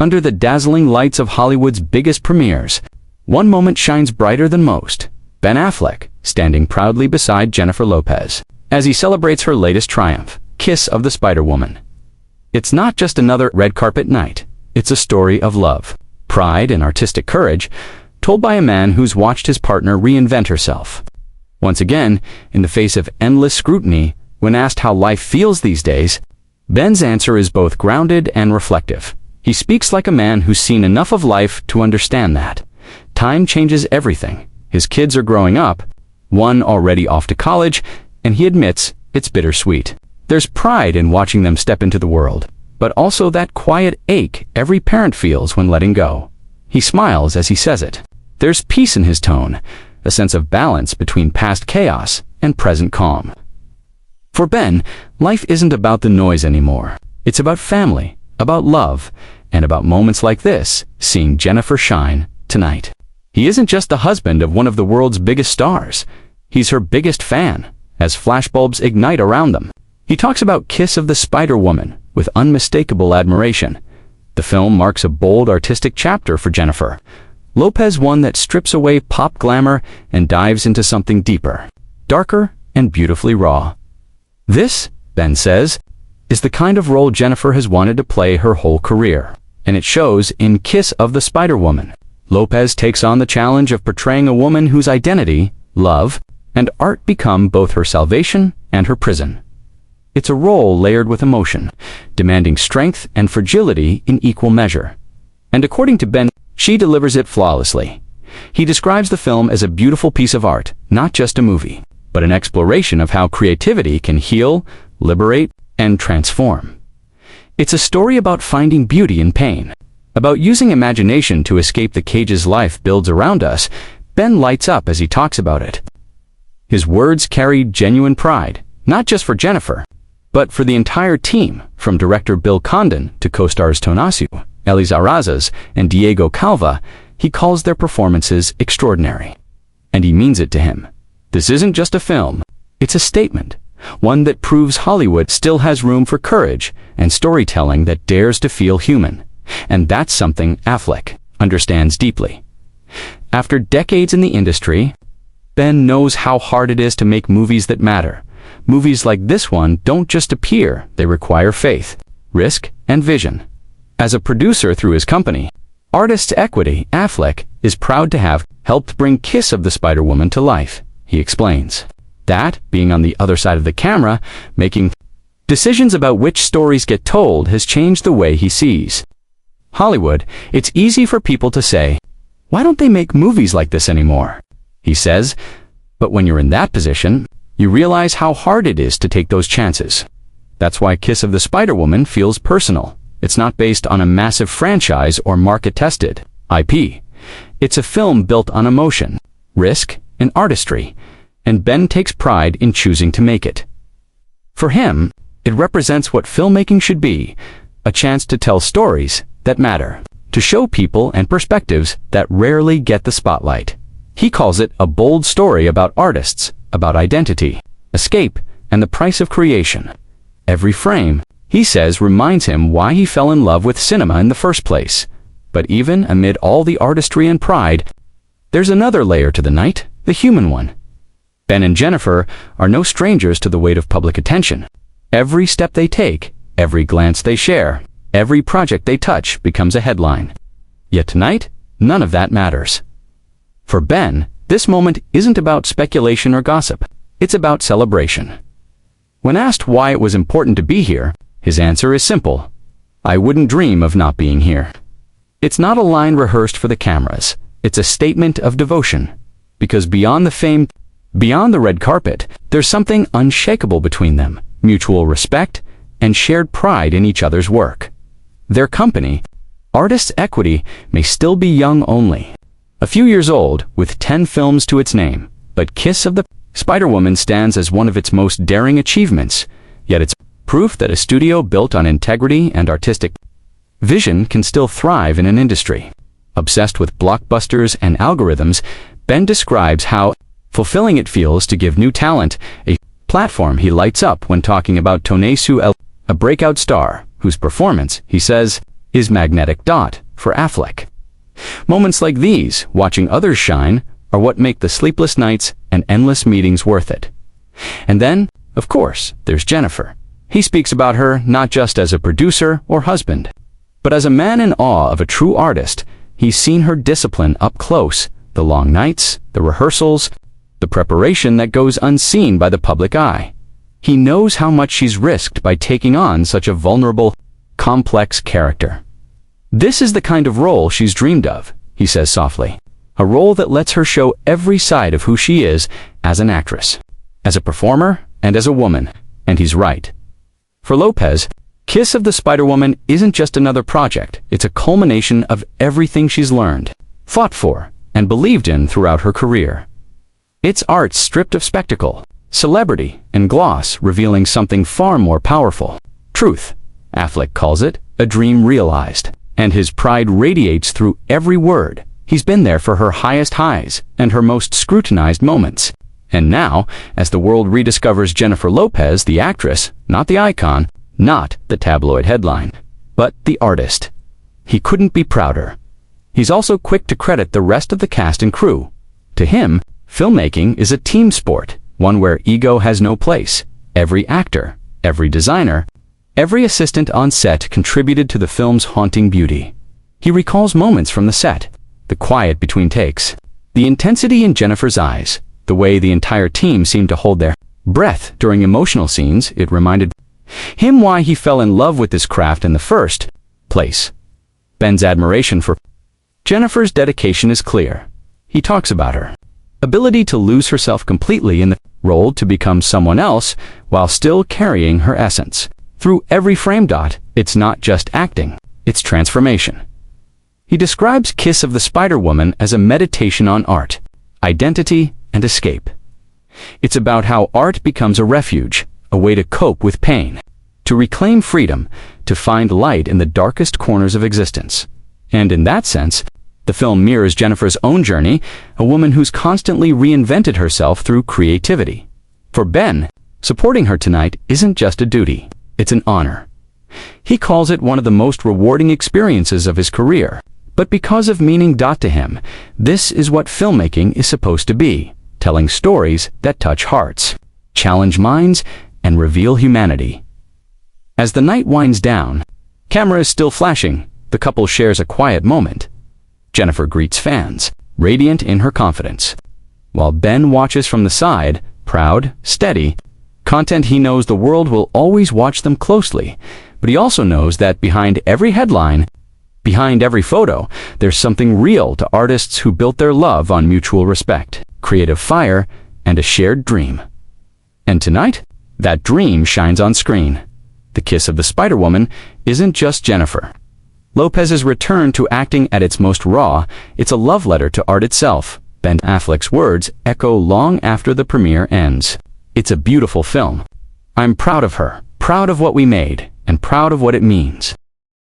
Under the dazzling lights of Hollywood's biggest premieres, one moment shines brighter than most. Ben Affleck, standing proudly beside Jennifer Lopez, as he celebrates her latest triumph, Kiss of the Spider-Woman. It's not just another red carpet night. It's a story of love, pride, and artistic courage, told by a man who's watched his partner reinvent herself. Once again, in the face of endless scrutiny, when asked how life feels these days, Ben's answer is both grounded and reflective. He speaks like a man who's seen enough of life to understand that time changes everything. His kids are growing up, one already off to college, and he admits it's bittersweet. There's pride in watching them step into the world, but also that quiet ache every parent feels when letting go. He smiles as he says it. There's peace in his tone, a sense of balance between past chaos and present calm. For Ben, life isn't about the noise anymore. It's about family, about love, and about moments like this, seeing Jennifer shine tonight. He isn't just the husband of one of the world's biggest stars. He's her biggest fan, as flashbulbs ignite around them. He talks about Kiss of the Spider-Woman with unmistakable admiration. The film marks a bold artistic chapter for Jennifer Lopez, one that strips away pop glamour and dives into something deeper, darker, and beautifully raw. This, Ben says, is the kind of role Jennifer has wanted to play her whole career, and it shows in Kiss of the Spider-Woman. Lopez takes on the challenge of portraying a woman whose identity, love, and art become both her salvation and her prison. It's a role layered with emotion, demanding strength and fragility in equal measure. And according to Ben, she delivers it flawlessly. He describes the film as a beautiful piece of art, not just a movie, but an exploration of how creativity can heal, liberate, and transform. It's a story about finding beauty in pain, about using imagination to escape the cages life builds around us. Ben lights up as he talks about it. His words carry genuine pride, not just for Jennifer, but for the entire team, from director Bill Condon to co-stars Tonacio, Elisa Arrazas, and Diego Calva. He calls their performances extraordinary. And he means it to him. This isn't just a film, it's a statement, one that proves Hollywood still has room for courage and storytelling that dares to feel human. And that's something Affleck understands deeply. After decades in the industry, Ben knows how hard it is to make movies that matter. Movies like this one don't just appear, they require faith, risk, and vision. As a producer through his company, Artists Equity, Affleck is proud to have helped bring Kiss of the Spider-Woman to life. He explains that, being on the other side of the camera, making decisions about which stories get told has changed the way he sees Hollywood. It's easy for people to say, why don't they make movies like this anymore? He says, but when you're in that position, you realize how hard it is to take those chances. That's why Kiss of the Spider-Woman feels personal. It's not based on a massive franchise or market-tested IP. It's a film built on emotion, risk, and artistry, and Ben takes pride in choosing to make it. For him, it represents what filmmaking should be, a chance to tell stories that matter, to show people and perspectives that rarely get the spotlight. He calls it a bold story about artists, about identity, escape, and the price of creation. Every frame, he says, reminds him why he fell in love with cinema in the first place. But even amid all the artistry and pride, there's another layer to the night, the human one. Ben and Jennifer are no strangers to the weight of public attention. Every step they take, every glance they share, every project they touch becomes a headline. Yet tonight, none of that matters. For Ben, this moment isn't about speculation or gossip. It's about celebration. When asked why it was important to be here, his answer is simple. I wouldn't dream of not being here. It's not a line rehearsed for the cameras. It's a statement of devotion. Because beyond the fame, beyond the red carpet, there's something unshakable between them, mutual respect, and shared pride in each other's work. Their company, Artists Equity, may still be young only, a few years old, with 10 films to its name, but Kiss of the Spider-Woman stands as one of its most daring achievements, yet it's proof that a studio built on integrity and artistic vision can still thrive in an industry obsessed with blockbusters and algorithms. Ben describes how fulfilling it feels to give new talent a platform. He lights up when talking about Tonacio, a breakout star whose performance, he says, is magnetic dot for Affleck. Moments like these, watching others shine, are what make the sleepless nights and endless meetings worth it. And then, of course, there's Jennifer. He speaks about her not just as a producer or husband, but as a man in awe of a true artist. He's seen her discipline up close, the long nights, the rehearsals, the preparation that goes unseen by the public eye. He knows how much she's risked by taking on such a vulnerable, complex character. This is the kind of role she's dreamed of, he says softly. A role that lets her show every side of who she is as an actress, as a performer, and as a woman. And he's right. For Lopez, Kiss of the Spider-Woman isn't just another project. It's a culmination of everything she's learned, fought for, and believed in throughout her career. It's art stripped of spectacle, celebrity, and gloss, revealing something far more powerful. Truth, Affleck calls it, a dream realized. And his pride radiates through every word. He's been there for her highest highs and her most scrutinized moments. And now, as the world rediscovers Jennifer Lopez, the actress, not the icon, not the tabloid headline, but the artist, he couldn't be prouder. He's also quick to credit the rest of the cast and crew. To him, filmmaking is a team sport, one where ego has no place. Every actor, every designer, every assistant on set contributed to the film's haunting beauty. He recalls moments from the set, the quiet between takes, the intensity in Jennifer's eyes, the way the entire team seemed to hold their breath during emotional scenes. It reminded him why he fell in love with this craft in the first place. Ben's admiration for Jennifer's dedication is clear. He talks about her ability to lose herself completely in the role to become someone else while still carrying her essence. Through every frame. It's not just acting, it's transformation. He describes Kiss of the Spider-Woman as a meditation on art, identity, and escape. It's about how art becomes a refuge, a way to cope with pain, to reclaim freedom, to find light in the darkest corners of existence. And in that sense, the film mirrors Jennifer's own journey, a woman who's constantly reinvented herself through creativity. For Ben, supporting her tonight isn't just a duty, it's an honor. He calls it one of the most rewarding experiences of his career. But because of meaning. To him, this is what filmmaking is supposed to be, telling stories that touch hearts, challenge minds, and reveal humanity. As the night winds down, camera is still flashing, the couple shares a quiet moment. Jennifer greets fans, radiant in her confidence, while Ben watches from the side, proud, steady. Content. He knows the world will always watch them closely, but he also knows that behind every headline, behind every photo, there's something real to artists who built their love on mutual respect, creative fire, and a shared dream. And tonight, that dream shines on screen. The Kiss of the Spider-Woman isn't just Jennifer Lopez's return to acting at its most raw. It's a love letter to art itself. Ben Affleck's words echo long after the premiere ends. It's a beautiful film. I'm proud of her, proud of what we made, and proud of what it means.